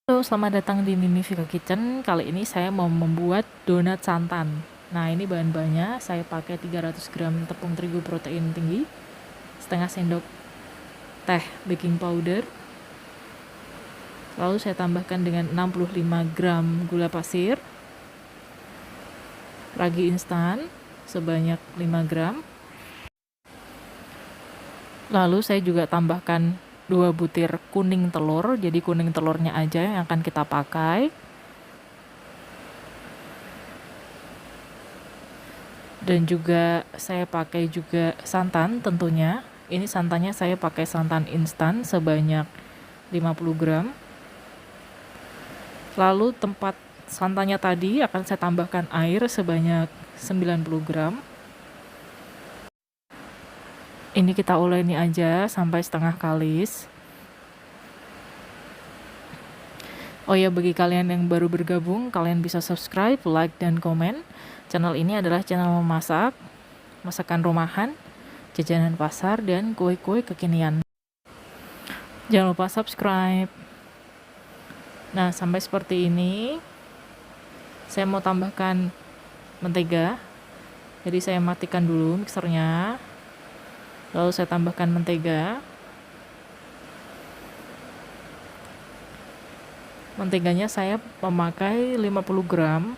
Halo, selamat datang di Mimi Vika Kitchen. Kali ini saya mau membuat donat santan. Nah, ini bahan-bahannya. Saya pakai 300 gram tepung terigu protein tinggi, setengah sendok teh baking powder, lalu saya tambahkan dengan 65 gram gula pasir, ragi instan sebanyak 5 gram, lalu saya juga tambahkan 2 butir kuning telur, jadi kuning telurnya aja yang akan kita pakai. Dan juga saya pakai juga santan tentunya. Ini santannya saya pakai santan instan sebanyak 50 gram. Lalu tempat santannya tadi akan saya tambahkan air sebanyak 90 gram. Ini kita uleni aja sampai setengah kalis. Oh ya, bagi kalian yang baru bergabung, kalian bisa subscribe, like, dan komen. Channel ini adalah channel memasak, masakan rumahan, jajanan pasar, dan kue-kue kekinian. Jangan lupa subscribe. Nah, sampai seperti ini. Saya mau tambahkan mentega. Jadi saya matikan dulu mixernya. Lalu saya tambahkan mentega. Menteganya saya memakai 50 gram.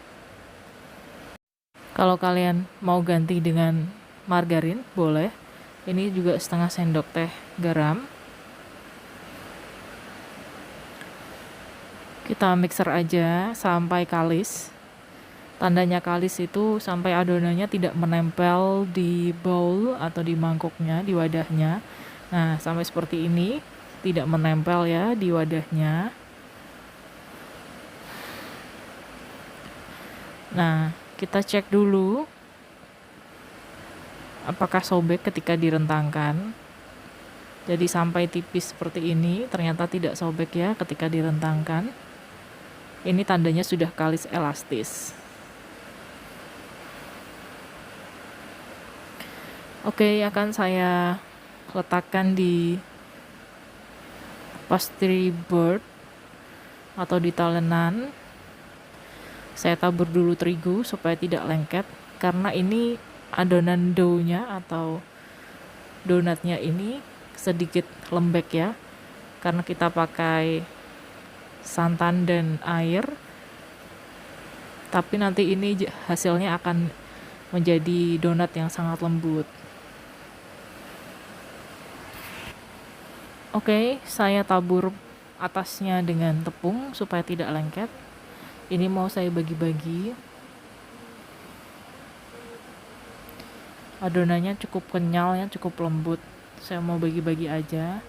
Kalau kalian mau ganti dengan margarin, boleh. Ini juga setengah sendok teh garam. Kita mixer aja sampai kalis. Tandanya kalis itu sampai adonannya tidak menempel di bowl atau di mangkoknya, di wadahnya. Nah, sampai seperti ini, tidak menempel ya di wadahnya. Nah, kita cek dulu apakah sobek ketika direntangkan. Jadi sampai tipis seperti ini, ternyata tidak sobek ya ketika direntangkan. Ini tandanya sudah kalis elastis. Oke, akan saya letakkan di pastry board atau di talenan. Saya tabur dulu terigu supaya tidak lengket, karena ini adonan dough-nya atau donatnya ini sedikit lembek ya, karena kita pakai santan dan air. Tapi nanti ini hasilnya akan menjadi donat yang sangat lembut. Oke, saya tabur atasnya dengan tepung supaya tidak lengket. Ini mau saya bagi-bagi. Adonannya cukup kenyal ya, cukup lembut. Saya mau bagi-bagi aja.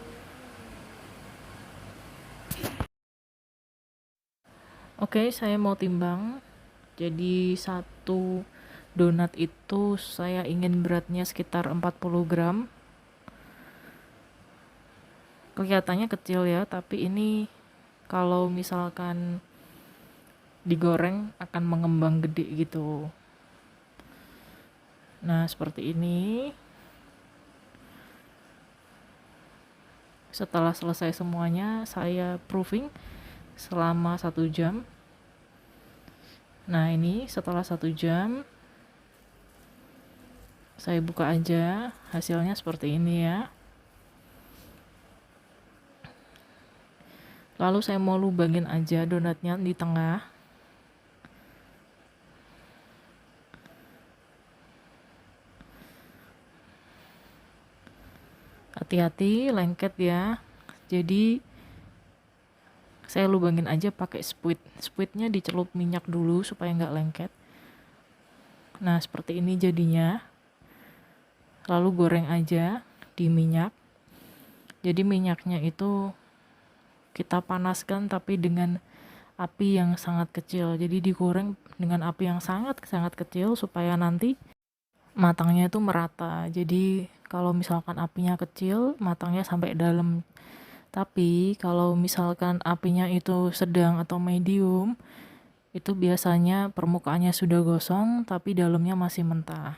Oke, saya mau timbang. Jadi satu donat itu saya ingin beratnya sekitar 40 gram. Kelihatannya kecil ya, tapi ini kalau misalkan digoreng akan mengembang gede gitu. Nah, seperti ini. Setelah selesai semuanya, saya proofing selama 1 jam. Nah, ini setelah 1 jam saya buka aja, hasilnya seperti ini ya. Lalu saya mau lubangin aja donatnya di tengah. Hati-hati lengket ya. Jadi saya lubangin aja pakai spuitnya dicelup minyak dulu supaya nggak lengket. Nah, seperti ini jadinya. Lalu goreng aja di minyak. Jadi minyaknya itu kita panaskan tapi dengan api yang sangat kecil. Jadi digoreng dengan api yang sangat kecil supaya nanti matangnya itu merata. Jadi kalau misalkan apinya kecil, matangnya sampai dalam. Tapi kalau misalkan apinya itu sedang atau medium, itu biasanya permukaannya sudah gosong tapi dalamnya masih mentah.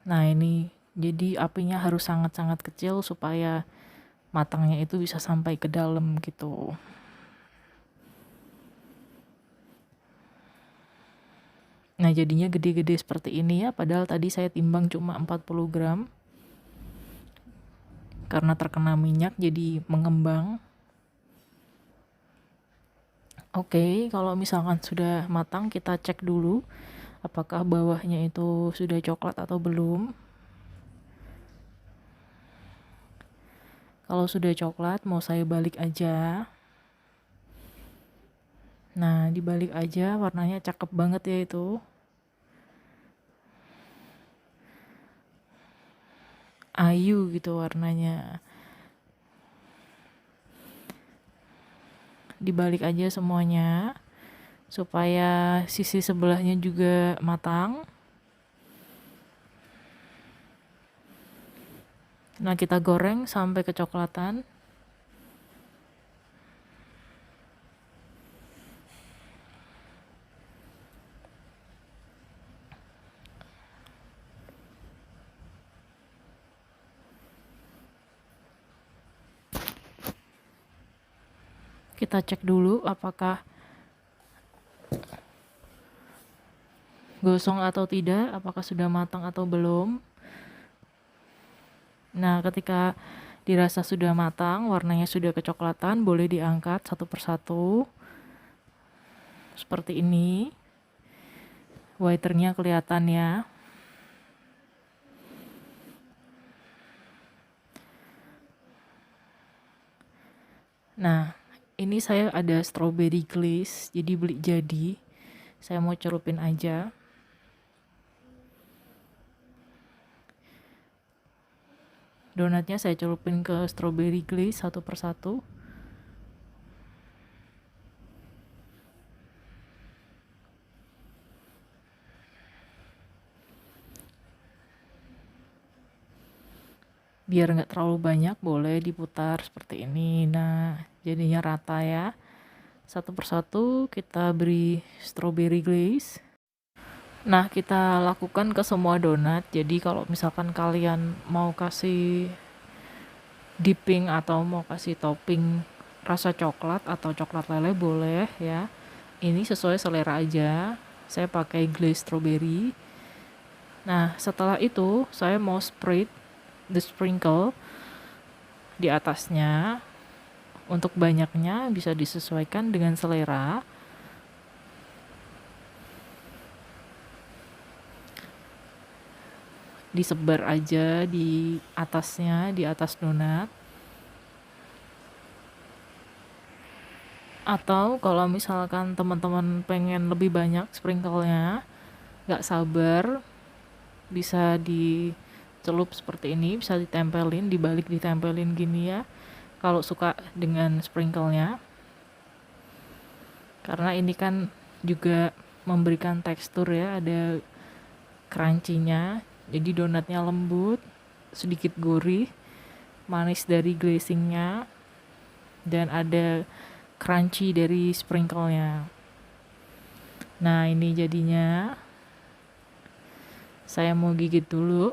Nah, ini jadi apinya harus sangat-sangat kecil supaya matangnya itu bisa sampai ke dalam gitu. Nah jadinya gede-gede seperti ini ya, padahal tadi saya timbang cuma 40 gram. Karena terkena minyak jadi mengembang. Oke, kalau misalkan sudah matang kita cek dulu apakah bawahnya itu sudah coklat atau belum. Kalau sudah coklat mau saya balik aja. Nah dibalik aja, warnanya cakep banget ya itu. Ayu gitu warnanya. Dibalik aja semuanya supaya sisi sebelahnya juga matang. Nah kita goreng sampai kecoklatan. Kita cek dulu apakah gosong atau tidak, apakah sudah matang atau belum. Nah ketika dirasa sudah matang, warnanya sudah kecoklatan, boleh diangkat satu persatu seperti ini. Whiternya kelihatan ya. Nah ini saya ada strawberry glaze, jadi beli jadi. Saya mau celupin aja. Donatnya saya celupin ke strawberry glaze satu persatu. Biar nggak terlalu banyak, boleh diputar seperti ini. Nah jadinya rata ya. Satu persatu kita beri strawberry glaze. Nah kita lakukan ke semua donat. Jadi kalau misalkan kalian mau kasih dipping atau mau kasih topping rasa coklat atau coklat lele boleh ya. Ini sesuai selera aja. Saya pakai glaze strawberry. Nah setelah itu saya mau spread the sprinkle di atasnya. Untuk banyaknya bisa disesuaikan dengan selera. Disebar aja di atasnya, di atas donat. Atau kalau misalkan teman-teman pengen lebih banyak sprinklenya, nggak sabar, bisa dicelup seperti ini, bisa ditempelin, dibalik ditempelin gini ya. Kalau suka dengan sprinklenya, karena ini kan juga memberikan tekstur ya, ada crunchy-nya, jadi donatnya lembut, sedikit gurih, manis dari glazingnya, dan ada crunchy dari sprinklenya. Nah ini jadinya. Saya mau gigit dulu.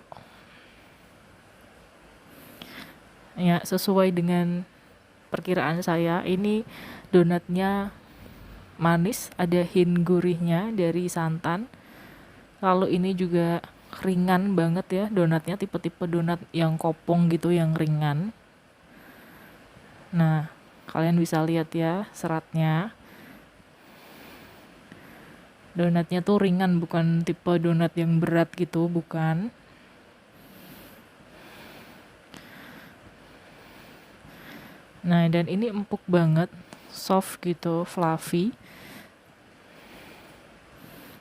Ya sesuai dengan perkiraan saya, ini donatnya manis, ada hint gurihnya dari santan. Lalu ini juga ringan banget ya donatnya, tipe-tipe donat yang kopong gitu, yang ringan. Nah kalian bisa lihat ya seratnya. Donatnya tuh ringan, bukan tipe donat yang berat gitu, bukan. Nah dan ini empuk banget, soft gitu, fluffy.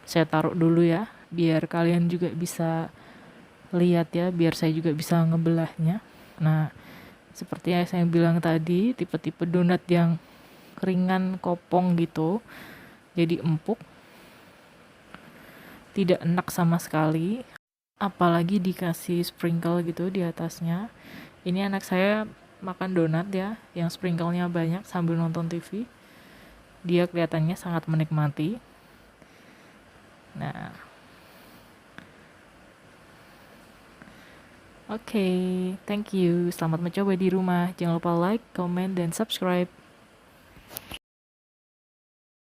Saya taruh dulu ya, biar kalian juga bisa lihat ya, biar saya juga bisa ngebelahnya. Nah seperti yang saya bilang tadi, tipe-tipe donat yang ringan, kopong gitu, jadi empuk, tidak enak sama sekali, apalagi dikasih sprinkle gitu di atasnya. Ini anak saya makan donat ya, yang sprinklenya banyak sambil nonton TV. Dia kelihatannya sangat menikmati. Nah Oke, thank you. Selamat mencoba di rumah. Jangan lupa like, comment, dan subscribe.